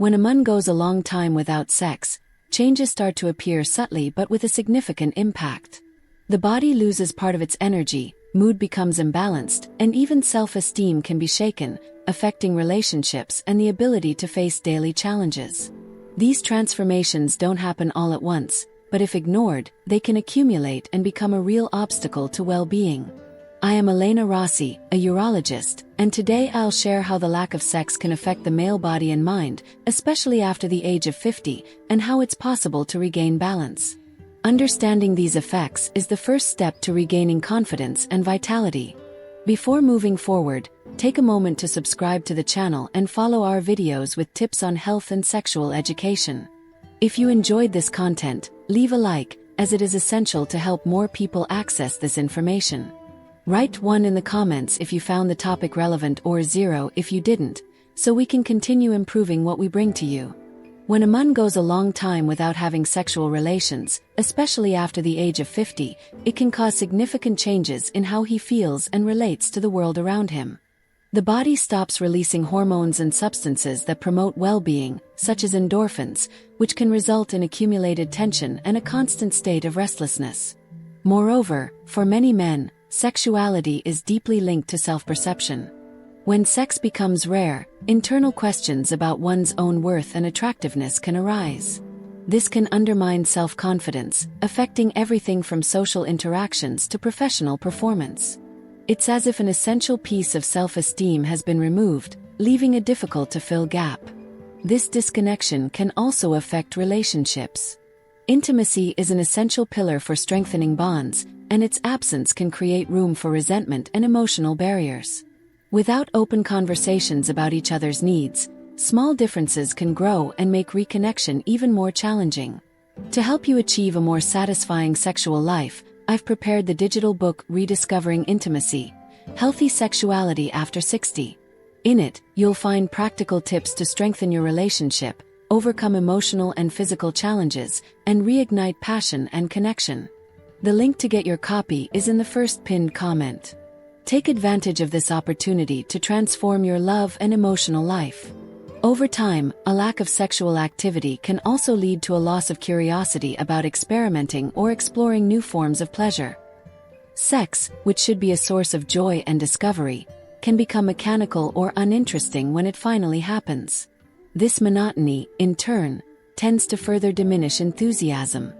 When a man goes a long time without sex, changes start to appear subtly but with a significant impact. The body loses part of its energy, mood becomes imbalanced, and even self-esteem can be shaken, affecting relationships and the ability to face daily challenges. These transformations don't happen all at once, but if ignored, they can accumulate and become a real obstacle to well-being. I am Elena Rossi, a urologist, and today I'll share how the lack of sex can affect the male body and mind, especially after the age of 50, and how it's possible to regain balance. Understanding these effects is the first step to regaining confidence and vitality. Before moving forward, take a moment to subscribe to the channel and follow our videos with tips on health and sexual education. If you enjoyed this content, leave a like, as it is essential to help more people access this information. Write 1 in the comments if you found the topic relevant or 0 if you didn't, so we can continue improving what we bring to you. When a man goes a long time without having sexual relations, especially after the age of 50, it can cause significant changes in how he feels and relates to the world around him. The body stops releasing hormones and substances that promote well-being, such as endorphins, which can result in accumulated tension and a constant state of restlessness. Moreover, for many men, sexuality is deeply linked to self-perception. When sex becomes rare, internal questions about one's own worth and attractiveness can arise. This can undermine self-confidence, affecting everything from social interactions to professional performance. It's as if an essential piece of self-esteem has been removed, leaving a difficult-to-fill gap. This disconnection can also affect relationships. Intimacy is an essential pillar for strengthening bonds, and its absence can create room for resentment and emotional barriers. Without open conversations about each other's needs, small differences can grow and make reconnection even more challenging. To help you achieve a more satisfying sexual life, I've prepared the digital book Rediscovering Intimacy: Healthy Sexuality After 60. In it, you'll find practical tips to strengthen your relationship, overcome emotional and physical challenges, and reignite passion and connection. The link to get your copy is in the first pinned comment. Take advantage of this opportunity to transform your love and emotional life. Over time, a lack of sexual activity can also lead to a loss of curiosity about experimenting or exploring new forms of pleasure. Sex, which should be a source of joy and discovery, can become mechanical or uninteresting when it finally happens. This monotony, in turn, tends to further diminish enthusiasm.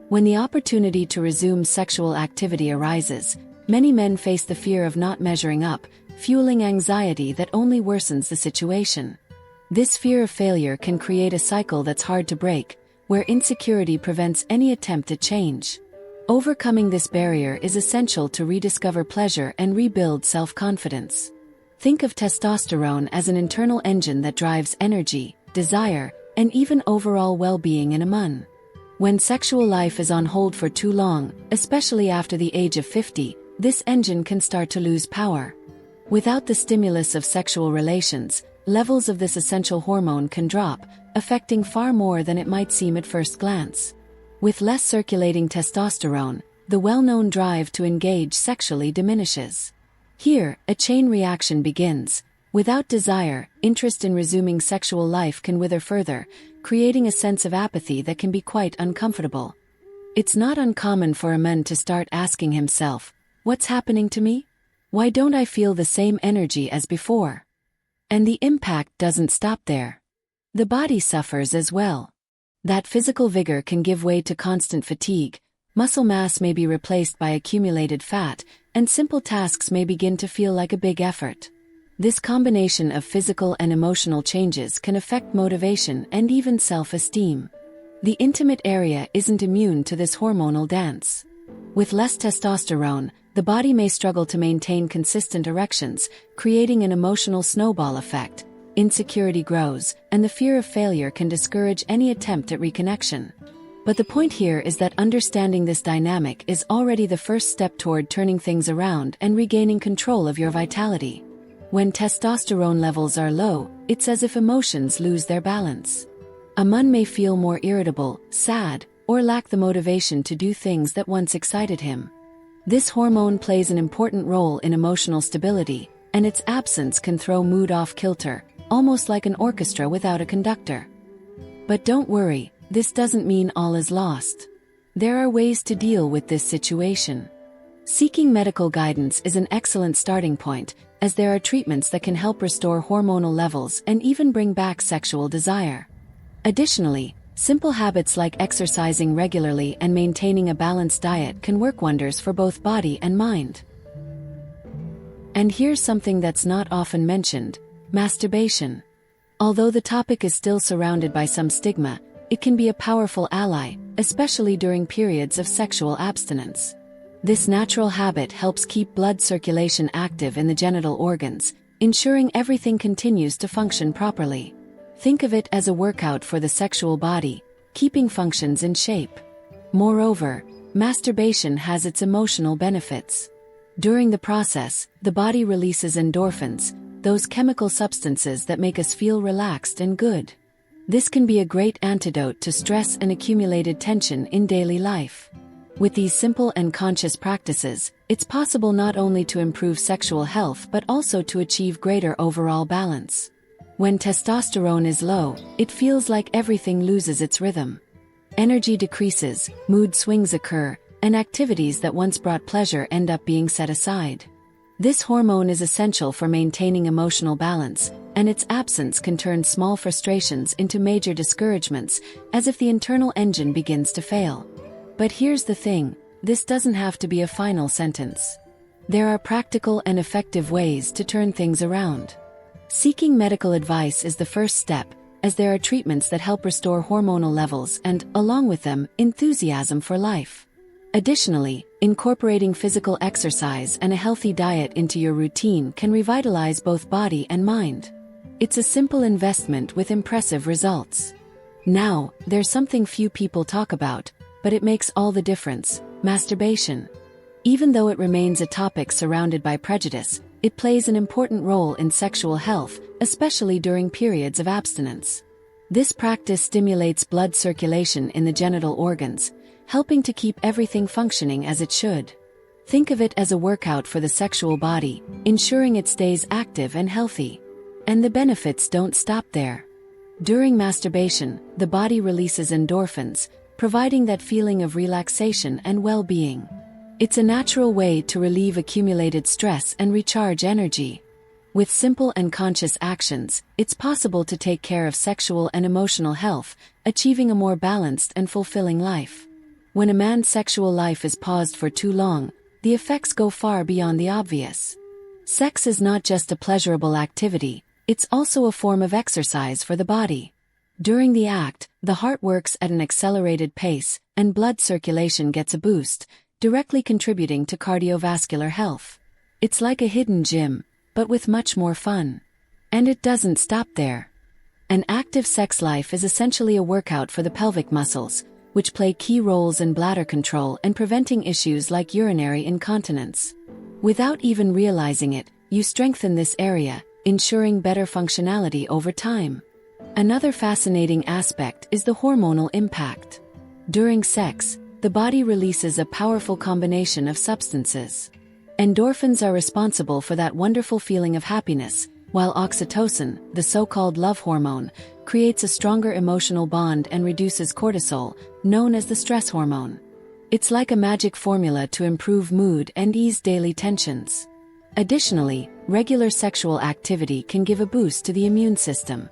When the opportunity to resume sexual activity arises, many men face the fear of not measuring up, fueling anxiety that only worsens the situation. This fear of failure can create a cycle that's hard to break, where insecurity prevents any attempt at change. Overcoming this barrier is essential to rediscover pleasure and rebuild self-confidence. Think of testosterone as an internal engine that drives energy, desire, and even overall well-being in a man. When sexual life is on hold for too long, especially after the age of 50, this engine can start to lose power. Without the stimulus of sexual relations, levels of this essential hormone can drop, affecting far more than it might seem at first glance. With less circulating testosterone, the well-known drive to engage sexually diminishes. Here, a chain reaction begins. Without desire, interest in resuming sexual life can wither further, creating a sense of apathy that can be quite uncomfortable. It's not uncommon for a man to start asking himself, "What's happening to me? Why don't I feel the same energy as before?" And the impact doesn't stop there. The body suffers as well. That physical vigor can give way to constant fatigue, muscle mass may be replaced by accumulated fat, and simple tasks may begin to feel like a big effort. This combination of physical and emotional changes can affect motivation and even self-esteem. The intimate area isn't immune to this hormonal dance. With less testosterone, the body may struggle to maintain consistent erections, creating an emotional snowball effect. Insecurity grows, and the fear of failure can discourage any attempt at reconnection. But the point here is that understanding this dynamic is already the first step toward turning things around and regaining control of your vitality. When testosterone levels are low, it's as if emotions lose their balance. A man may feel more irritable, sad, or lack the motivation to do things that once excited him. This hormone plays an important role in emotional stability, and its absence can throw mood off kilter, almost like an orchestra without a conductor. But don't worry, this doesn't mean all is lost. There are ways to deal with this situation. Seeking medical guidance is an excellent starting point, as there are treatments that can help restore hormonal levels and even bring back sexual desire. Additionally, simple habits like exercising regularly and maintaining a balanced diet can work wonders for both body and mind. And here's something that's not often mentioned: masturbation. Although the topic is still surrounded by some stigma, it can be a powerful ally, especially during periods of sexual abstinence. This natural habit helps keep blood circulation active in the genital organs, ensuring everything continues to function properly. Think of it as a workout for the sexual body, keeping functions in shape. Moreover, masturbation has its emotional benefits. During the process, the body releases endorphins, those chemical substances that make us feel relaxed and good. This can be a great antidote to stress and accumulated tension in daily life. With these simple and conscious practices, it's possible not only to improve sexual health but also to achieve greater overall balance. When testosterone is low, it feels like everything loses its rhythm. Energy decreases, mood swings occur, and activities that once brought pleasure end up being set aside. This hormone is essential for maintaining emotional balance, and its absence can turn small frustrations into major discouragements, as if the internal engine begins to fail. But here's the thing, this doesn't have to be a final sentence. There are practical and effective ways to turn things around. Seeking medical advice is the first step, as there are treatments that help restore hormonal levels and, along with them, enthusiasm for life. Additionally, incorporating physical exercise and a healthy diet into your routine can revitalize both body and mind. It's a simple investment with impressive results. Now, there's something few people talk about, but it makes all the difference: masturbation. Even though it remains a topic surrounded by prejudice, it plays an important role in sexual health, especially during periods of abstinence. This practice stimulates blood circulation in the genital organs, helping to keep everything functioning as it should. Think of it as a workout for the sexual body, ensuring it stays active and healthy. And the benefits don't stop there. During masturbation, the body releases endorphins, providing that feeling of relaxation and well-being. It's a natural way to relieve accumulated stress and recharge energy. With simple and conscious actions, it's possible to take care of sexual and emotional health, achieving a more balanced and fulfilling life. When a man's sexual life is paused for too long, the effects go far beyond the obvious. Sex is not just a pleasurable activity, it's also a form of exercise for the body. During the act, the heart works at an accelerated pace, and blood circulation gets a boost, directly contributing to cardiovascular health. It's like a hidden gym, but with much more fun. And it doesn't stop there. An active sex life is essentially a workout for the pelvic muscles, which play key roles in bladder control and preventing issues like urinary incontinence. Without even realizing it, you strengthen this area, ensuring better functionality over time. Another fascinating aspect is the hormonal impact. During sex, the body releases a powerful combination of substances. Endorphins are responsible for that wonderful feeling of happiness, while oxytocin, the so-called love hormone, creates a stronger emotional bond and reduces cortisol, known as the stress hormone. It's like a magic formula to improve mood and ease daily tensions. Additionally, regular sexual activity can give a boost to the immune system.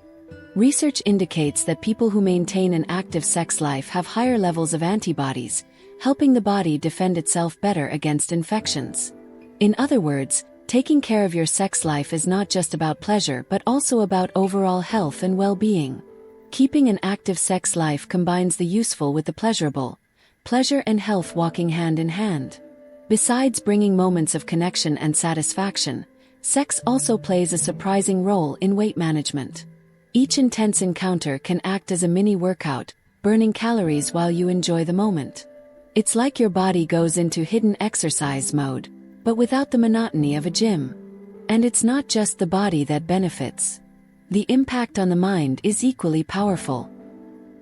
Research indicates that people who maintain an active sex life have higher levels of antibodies, helping the body defend itself better against infections. In other words, taking care of your sex life is not just about pleasure but also about overall health and well-being. Keeping an active sex life combines the useful with the pleasurable, pleasure and health walking hand in hand. Besides bringing moments of connection and satisfaction, sex also plays a surprising role in weight management. Each intense encounter can act as a mini workout, burning calories while you enjoy the moment. It's like your body goes into hidden exercise mode, but without the monotony of a gym. And it's not just the body that benefits. The impact on the mind is equally powerful.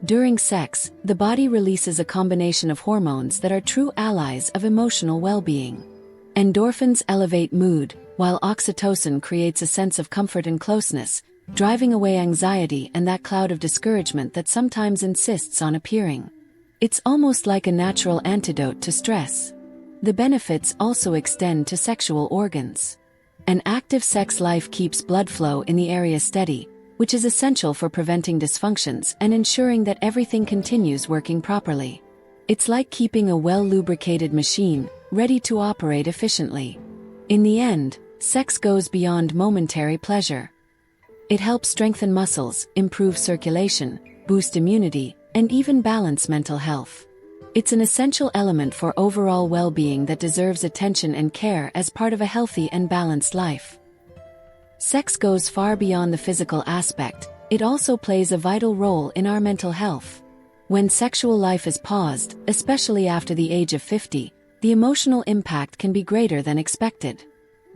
During sex, the body releases a combination of hormones that are true allies of emotional well-being. Endorphins elevate mood, while oxytocin creates a sense of comfort and closeness, driving away anxiety and that cloud of discouragement that sometimes insists on appearing. It's almost like a natural antidote to stress. The benefits also extend to sexual organs. An active sex life keeps blood flow in the area steady, which is essential for preventing dysfunctions and ensuring that everything continues working properly. It's like keeping a well-lubricated machine, ready to operate efficiently. In the end, sex goes beyond momentary pleasure. It helps strengthen muscles, improve circulation, boost immunity, and even balance mental health. It's an essential element for overall well-being that deserves attention and care as part of a healthy and balanced life. Sex goes far beyond the physical aspect. It also plays a vital role in our mental health. When sexual life is paused, especially after the age of 50, the emotional impact can be greater than expected.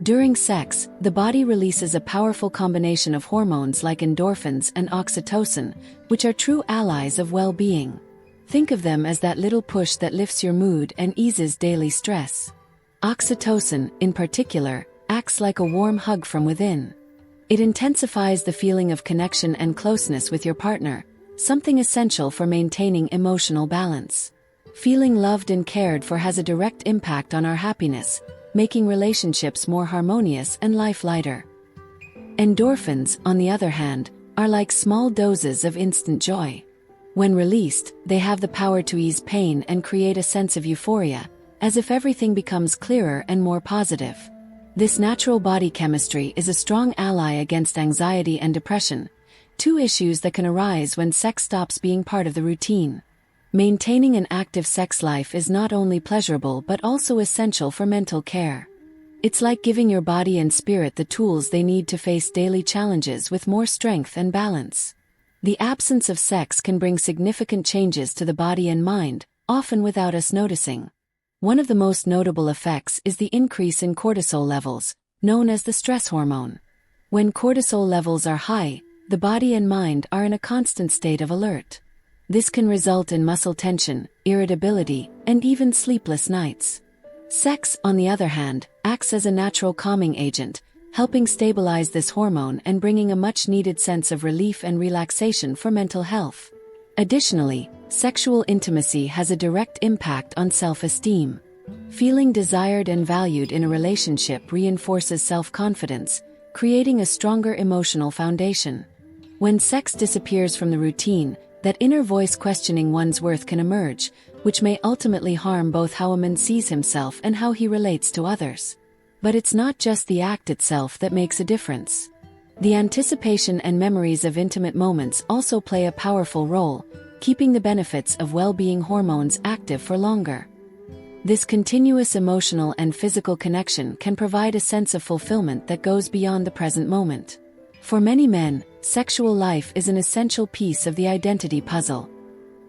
During sex, the body releases a powerful combination of hormones like endorphins and oxytocin, which are true allies of well-being. Think of them as that little push that lifts your mood and eases daily stress. Oxytocin, in particular, acts like a warm hug from within. It intensifies the feeling of connection and closeness with your partner, something essential for maintaining emotional balance. Feeling loved and cared for has a direct impact on our happiness, making relationships more harmonious and life lighter. Endorphins, on the other hand, are like small doses of instant joy. When released, they have the power to ease pain and create a sense of euphoria, as if everything becomes clearer and more positive. This natural body chemistry is a strong ally against anxiety and depression, two issues that can arise when sex stops being part of the routine. Maintaining an active sex life is not only pleasurable but also essential for mental care. It's like giving your body and spirit the tools they need to face daily challenges with more strength and balance. The absence of sex can bring significant changes to the body and mind, often without us noticing. One of the most notable effects is the increase in cortisol levels, known as the stress hormone. When cortisol levels are high, the body and mind are in a constant state of alert. This can result in muscle tension, irritability, and even sleepless nights. Sex, on the other hand, acts as a natural calming agent, helping stabilize this hormone and bringing a much-needed sense of relief and relaxation for mental health. Additionally, sexual intimacy has a direct impact on self-esteem. Feeling desired and valued in a relationship reinforces self-confidence, creating a stronger emotional foundation. When sex disappears from the routine, that inner voice questioning one's worth can emerge, which may ultimately harm both how a man sees himself and how he relates to others. But it's not just the act itself that makes a difference. The anticipation and memories of intimate moments also play a powerful role, keeping the benefits of well-being hormones active for longer. This continuous emotional and physical connection can provide a sense of fulfillment that goes beyond the present moment. For many men, sexual life is an essential piece of the identity puzzle.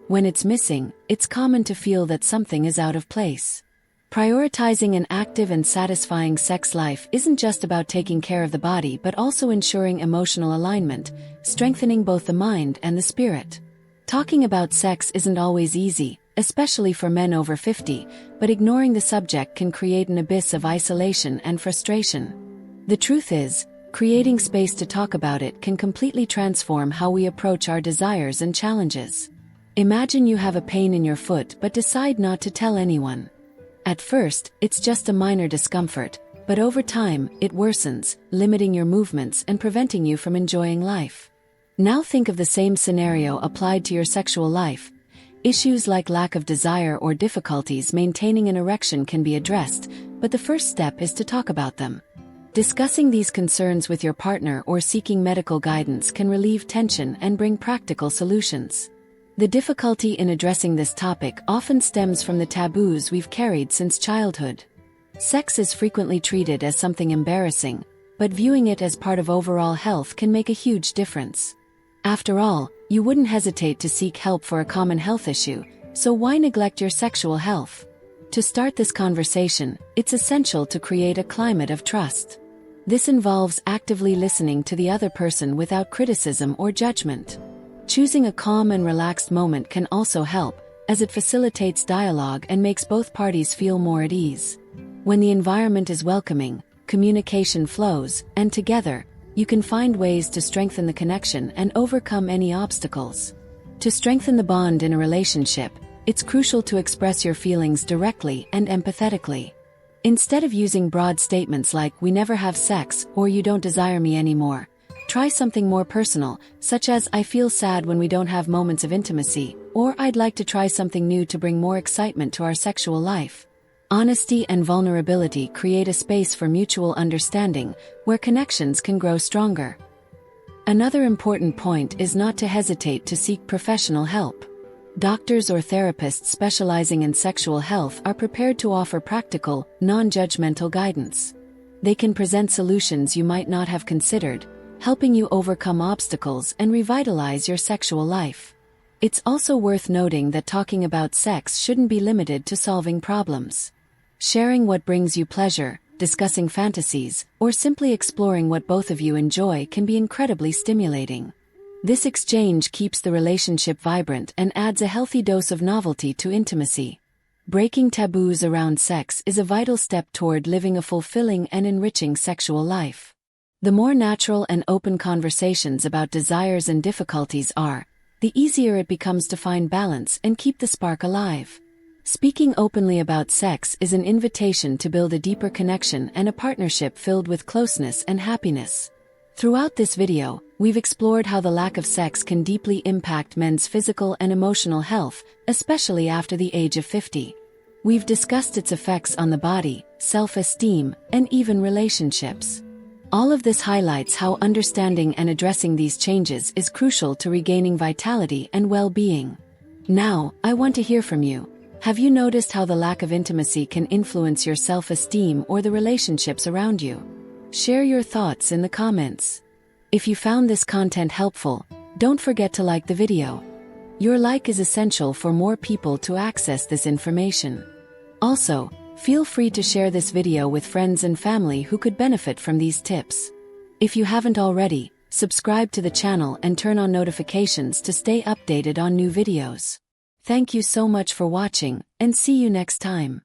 When it's missing, it's common to feel that something is out of place. Prioritizing an active and satisfying sex life isn't just about taking care of the body but also ensuring emotional alignment, strengthening both the mind and the spirit. Talking about sex isn't always easy, especially for men over 50, but ignoring the subject can create an abyss of isolation and frustration. The truth is, creating space to talk about it can completely transform how we approach our desires and challenges. Imagine you have a pain in your foot but decide not to tell anyone. At first, it's just a minor discomfort, but over time, it worsens, limiting your movements and preventing you from enjoying life. Now think of the same scenario applied to your sexual life. Issues like lack of desire or difficulties maintaining an erection can be addressed, but the first step is to talk about them. Discussing these concerns with your partner or seeking medical guidance can relieve tension and bring practical solutions. The difficulty in addressing this topic often stems from the taboos we've carried since childhood. Sex is frequently treated as something embarrassing, but viewing it as part of overall health can make a huge difference. After all, you wouldn't hesitate to seek help for a common health issue, so why neglect your sexual health? To start this conversation, it's essential to create a climate of trust. This involves actively listening to the other person without criticism or judgment. Choosing a calm and relaxed moment can also help, as it facilitates dialogue and makes both parties feel more at ease. When the environment is welcoming, communication flows, and together, you can find ways to strengthen the connection and overcome any obstacles. To strengthen the bond in a relationship, it's crucial to express your feelings directly and empathetically. Instead of using broad statements like "we never have sex" or "you don't desire me anymore," try something more personal, such as "I feel sad when we don't have moments of intimacy," or "I'd like to try something new to bring more excitement to our sexual life." Honesty and vulnerability create a space for mutual understanding, where connections can grow stronger. Another important point is not to hesitate to seek professional help. Doctors or therapists specializing in sexual health are prepared to offer practical, non-judgmental guidance. They can present solutions you might not have considered, helping you overcome obstacles and revitalize your sexual life. It's also worth noting that talking about sex shouldn't be limited to solving problems. Sharing what brings you pleasure, discussing fantasies, or simply exploring what both of you enjoy can be incredibly stimulating. This exchange keeps the relationship vibrant and adds a healthy dose of novelty to intimacy. Breaking taboos around sex is a vital step toward living a fulfilling and enriching sexual life. The more natural and open conversations about desires and difficulties are, the easier it becomes to find balance and keep the spark alive. Speaking openly about sex is an invitation to build a deeper connection and a partnership filled with closeness and happiness. Throughout this video, we've explored how the lack of sex can deeply impact men's physical and emotional health, especially after the age of 50. We've discussed its effects on the body, self-esteem, and even relationships. All of this highlights how understanding and addressing these changes is crucial to regaining vitality and well-being. Now, I want to hear from you. Have you noticed how the lack of intimacy can influence your self-esteem or the relationships around you? Share your thoughts in the comments. If you found this content helpful, don't forget to like the video. Your like is essential for more people to access this information. Also, feel free to share this video with friends and family who could benefit from these tips. If you haven't already, subscribe to the channel and turn on notifications to stay updated on new videos. Thank you so much for watching, and see you next time.